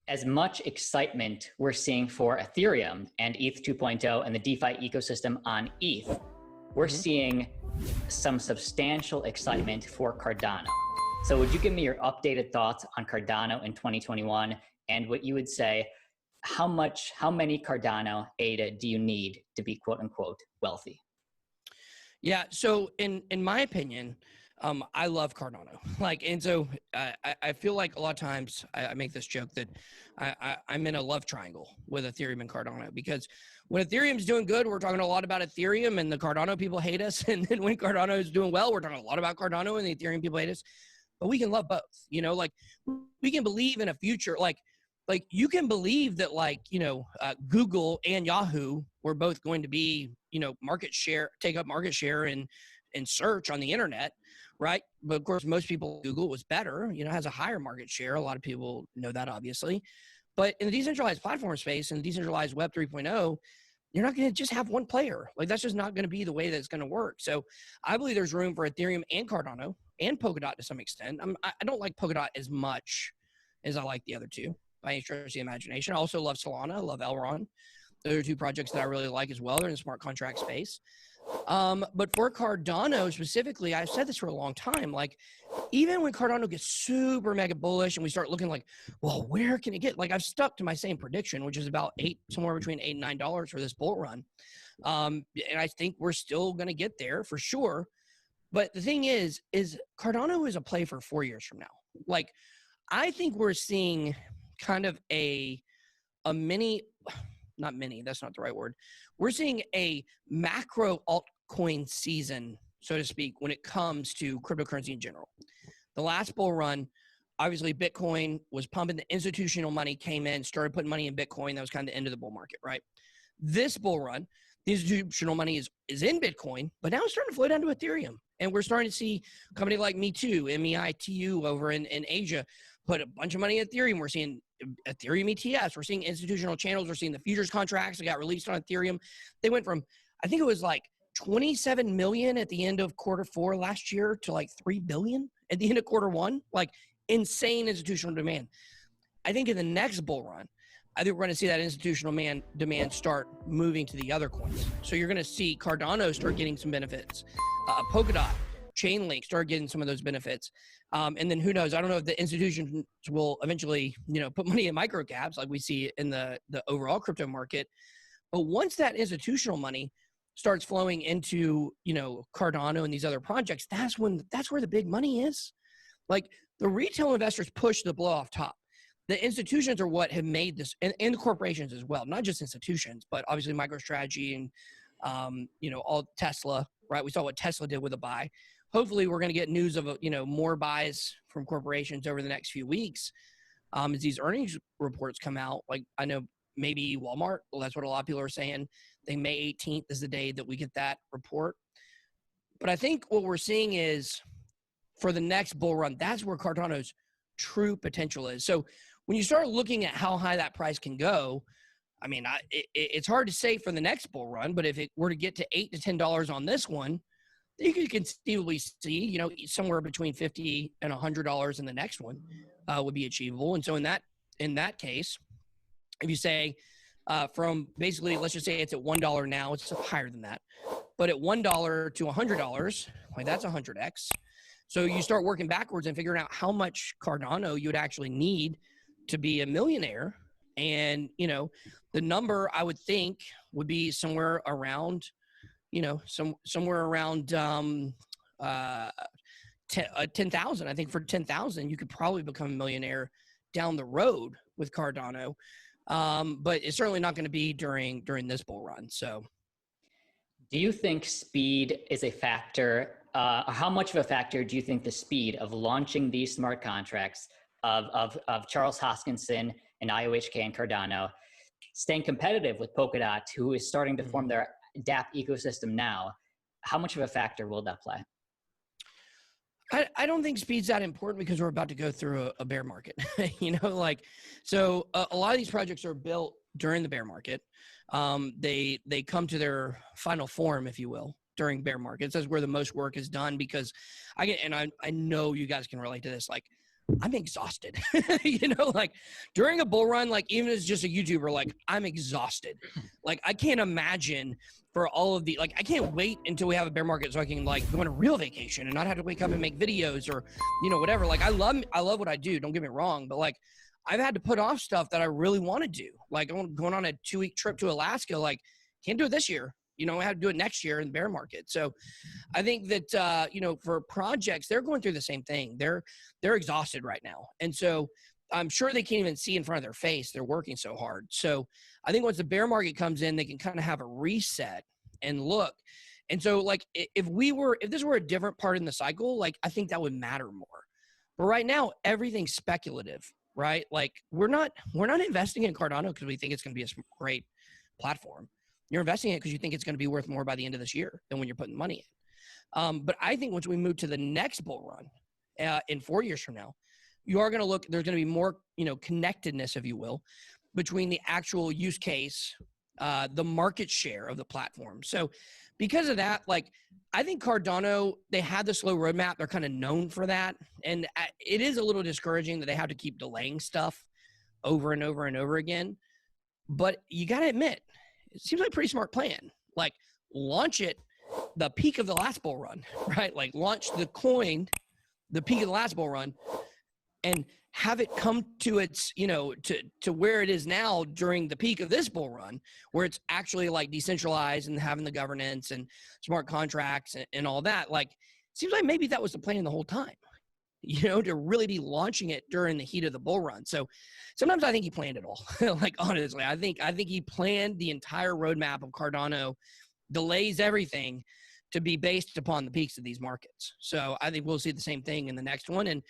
as much excitement we're seeing for Ethereum and ETH 2.0 and the DeFi ecosystem on ETH, we're seeing some substantial excitement for Cardano. So would you give me your updated thoughts on Cardano in 2021 and what you would say, how many Cardano ADA do you need to be quote unquote wealthy? Yeah, so in my opinion, I love Cardano. And so I feel like a lot of times I make this joke that I'm in a love triangle with Ethereum and Cardano, because when Ethereum's doing good, we're talking a lot about Ethereum and the Cardano people hate us. And then when Cardano is doing well, we're talking a lot about Cardano and the Ethereum people hate us. But we can love both, we can believe in a future, like you can believe that Google and Yahoo were both going to be, take up market share in search on the internet, right? But of course, most people, Google was better, has a higher market share. A lot of people know that, obviously. But in the decentralized platform space and decentralized Web 3.0, you're not going to just have one player. That's just not going to be the way that it's going to work. So I believe there's room for Ethereum and Cardano and Polkadot to some extent. I don't like Polkadot as much as I like the other two by any stretch of the imagination. I also love Solana. I love Elrond. Those are two projects that I really like as well. They're in the smart contract space. But for Cardano specifically, I've said this for a long time, even when Cardano gets super mega bullish and we start looking well, where can it get? I've stuck to my same prediction, which is about somewhere between $8 and $9 for this bull run. And I think we're still going to get there for sure. But the thing is Cardano is a play for 4 years from now. I think we're seeing kind of a mini, not mini, that's not the right word. We're seeing a macro altcoin season, so to speak, when it comes to cryptocurrency in general. The last bull run, obviously Bitcoin was pumping, the institutional money came in, started putting money in Bitcoin. That was kind of the end of the bull market, right? This bull run, the institutional money is in Bitcoin, but now it's starting to flow down to Ethereum. And we're starting to see a company like Me2, MEITU over in Asia, put a bunch of money in Ethereum. We're seeing Ethereum ETFs. We're seeing institutional channels. We're seeing the futures contracts that got released on Ethereum. They went from, I think it was 27 million at the end of Q4 last year to 3 billion at the end of Q1. Insane institutional demand. I think in the next bull run, I think we're going to see that institutional demand start moving to the other coins. So you're going to see Cardano start getting some benefits. Polkadot, Chainlink start getting some of those benefits. And then who knows? I don't know if the institutions will eventually, put money in microcaps like we see in the overall crypto market. But once that institutional money starts flowing into, Cardano and these other projects, that's where the big money is. The retail investors push the blow off top. The institutions are what have made this, and the corporations as well, not just institutions, but obviously MicroStrategy and, all Tesla, right? We saw what Tesla did with a buy. Hopefully we're going to get news of, more buys from corporations over the next few weeks as these earnings reports come out. I know maybe Walmart, well, that's what a lot of people are saying. I think May 18th is the day that we get that report. But I think what we're seeing is for the next bull run, that's where Cardano's true potential is. So when you start looking at how high that price can go, it's hard to say for the next bull run, but if it were to get to $8 to $10 on this one, you could conceivably see, somewhere between $50 and $100 in the next one would be achievable. And so in that case, if you say from basically, let's just say it's at $1 now, it's higher than that, but at $1 to $100, that's 100x. So you start working backwards and figuring out how much Cardano you would actually need to be a millionaire. And, the number I would think would be somewhere around, somewhere around 10,000. I think for 10,000, you could probably become a millionaire down the road with Cardano. But it's certainly not going to be during this bull run. So do you think speed is a factor? How much of a factor do you think the speed of launching these smart contracts of Charles Hoskinson and IOHK and Cardano, staying competitive with Polkadot, who is starting to form their dApp ecosystem now, how much of a factor will that play? I don't think speed's that important because we're about to go through a bear market, so a lot of these projects are built during the bear market. They come to their final form, if you will, during bear markets. That's where the most work is done because I know you guys can relate to this. I'm exhausted. You know, like during a bull run, like even as just a YouTuber, like I'm exhausted. Like I can't imagine for all of the, like I can't wait until we have a bear market so I can like go on a real vacation and not have to wake up and make videos or, you know, whatever. Like I love what I do. Don't get me wrong, but like I've had to put off stuff that I really want to do. Like I'm going on a 2-week trip to Alaska. Like can't do it this year. You know, I have to do it next year in the bear market. So I think that, you know, for projects, they're going through the same thing. They're exhausted right now. And so I'm sure they can't even see in front of their face. They're working so hard. So I think once the bear market comes in, they can kind of have a reset and look. And so like, if this were a different part in the cycle, like I think that would matter more. But right now, everything's speculative, right? Like we're not investing in Cardano because we think it's going to be a great platform. You're investing in it because you think it's going to be worth more by the end of this year than when you're putting money in. But I think once we move to the next bull run in 4 years from now, you are going to look, there's going to be more, you know, connectedness, if you will, between the actual use case, the market share of the platform. So because of that, like, I think Cardano, they had the slow roadmap. They're kind of known for that. And it is a little discouraging that they have to keep delaying stuff over and over and over again. But you got to admit, it seems like a pretty smart plan. Like launch it the peak of the last bull run, right? Like launch the coin, the peak of the last bull run, and have it come to its, you know, to where it is now during the peak of this bull run, where it's actually like decentralized and having the governance and smart contracts and all that. Like, seems like maybe that was the plan the whole time, you know, to really be launching it during the heat of the bull run. So sometimes I think he planned it all. Like, honestly, I think he planned the entire roadmap of Cardano, delays everything to be based upon the peaks of these markets. So I think we'll see the same thing in the next one. And,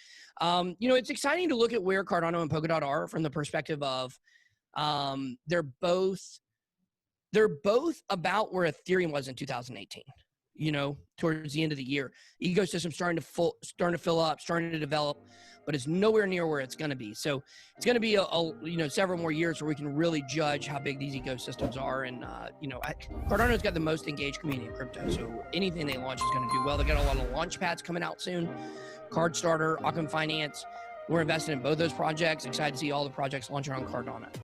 you know, it's exciting to look at where Cardano and Polkadot are from the perspective of they're both about where Ethereum was in 2018. You know, towards the end of the year, ecosystem starting to fill up, starting to develop, but it's nowhere near where it's going to be. So it's going to be you know, several more years where we can really judge how big these ecosystems are. And you know, Cardano's got the most engaged community in crypto, so anything they launch is going to do well. They got a lot of launch pads coming out soon. Card Starter, Ockham Finance. We're invested in both those projects. Excited to see all the projects launching on Cardano.